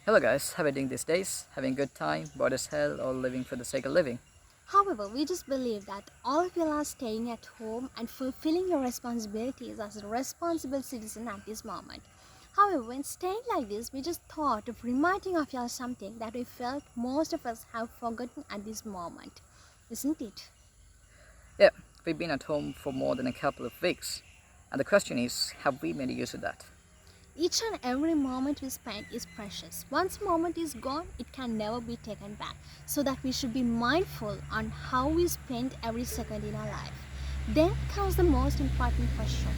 Hello guys, how are you doing these days? Having a good time, bored as hell, or living for the sake of living? However, we just believe that all of you are staying at home and fulfilling your responsibilities as a responsible citizen at this moment. However, when staying like this, we just thought of reminding of y'all something that we felt most of us have forgotten at this moment, isn't it? Yeah, we've been at home for more than a couple of weeks, and the question is, have we made use of that? Each and every moment we spend is precious. Once a moment is gone, it can never be taken back. So that we should be mindful on how we spend every second in our life. Then comes the most important question.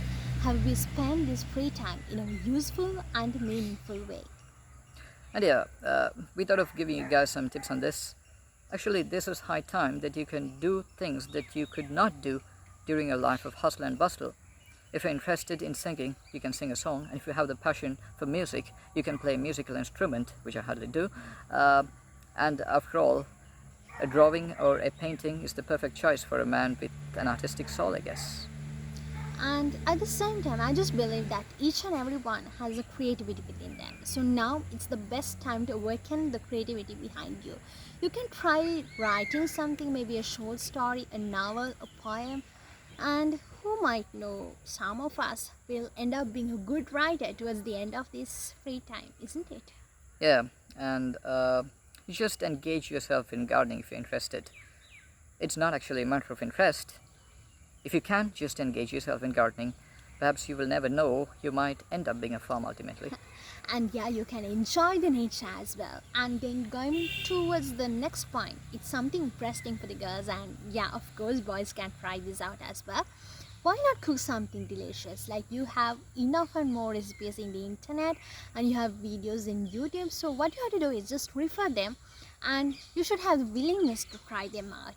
Have we spent this free time in a useful and meaningful way? And yeah, we thought of giving you guys some tips on this. Actually, this is high time that you can do things that you could not do during a life of hustle and bustle. If you're interested in singing, you can sing a song, and if you have the passion for music, you can play a musical instrument, which I hardly do. And after all, a drawing or a painting is the perfect choice for a man with an artistic soul, I guess. And at the same time, I just believe that each and every one has a creativity within them. So now it's the best time to awaken the creativity behind you. You can try writing something, maybe a short story, a novel, a poem, and who might know, some of us will end up being a good writer towards the end of this free time, isn't it? Yeah, and you just engage yourself in gardening if you're interested. It's not actually a matter of interest. If you can just engage yourself in gardening, perhaps you will never know, you might end up being a farm ultimately. And yeah, you can enjoy the nature as well. And then going towards the next point, it's something interesting for the girls, and yeah, of course boys can try this out as well. Why not cook something delicious? Like, you have enough and more recipes in the internet, and you have videos in YouTube. So what you have to do is just refer them, and you should have the willingness to try them out.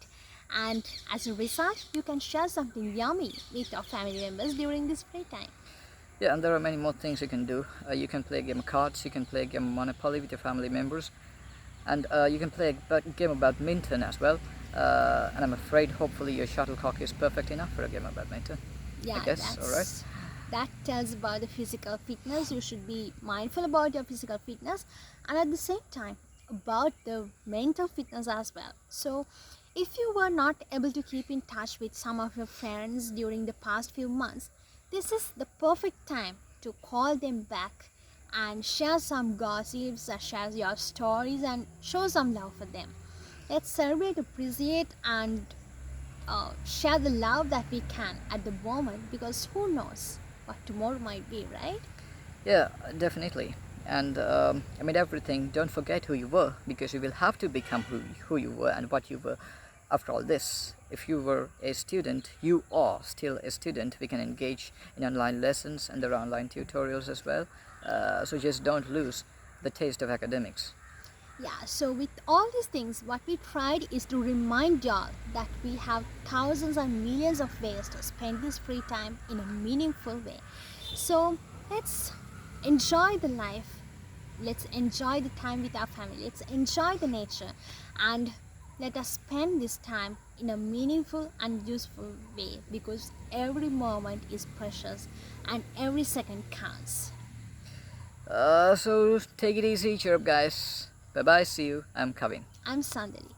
And as a result, you can share something yummy with your family members during this free time. Yeah, and there are many more things you can do. You can play a game of cards, you can play a game of Monopoly with your family members, and you can play a game of badminton as well. And I'm afraid, hopefully, your shuttlecock is perfect enough for a game of badminton. I Yeah, guess, alright? that tells about the physical fitness. You should be mindful about your physical fitness, and at the same time about the mental fitness as well. So if you were not able to keep in touch with some of your friends during the past few months, this is the perfect time to call them back and share some gossips, share your stories, and show some love for them. Let's celebrate, appreciate, and share the love that we can at the moment, because who knows what tomorrow might be, right? Yeah, definitely. And amid everything, don't forget who you were, because you will have to become who you were and what you were after all this. If you were a student, you are still a student. We can engage in online lessons, and there are online tutorials as well. So just don't lose the taste of academics. Yeah, so with all these things, what we tried is to remind y'all that we have thousands and millions of ways to spend this free time in a meaningful way. So let's enjoy the life, let's enjoy the time with our family, let's enjoy the nature, and let us spend this time in a meaningful and useful way, because every moment is precious and every second counts. So take it easy, cheer up, guys. Bye bye, see you. I'm Kavin. I'm Sandali.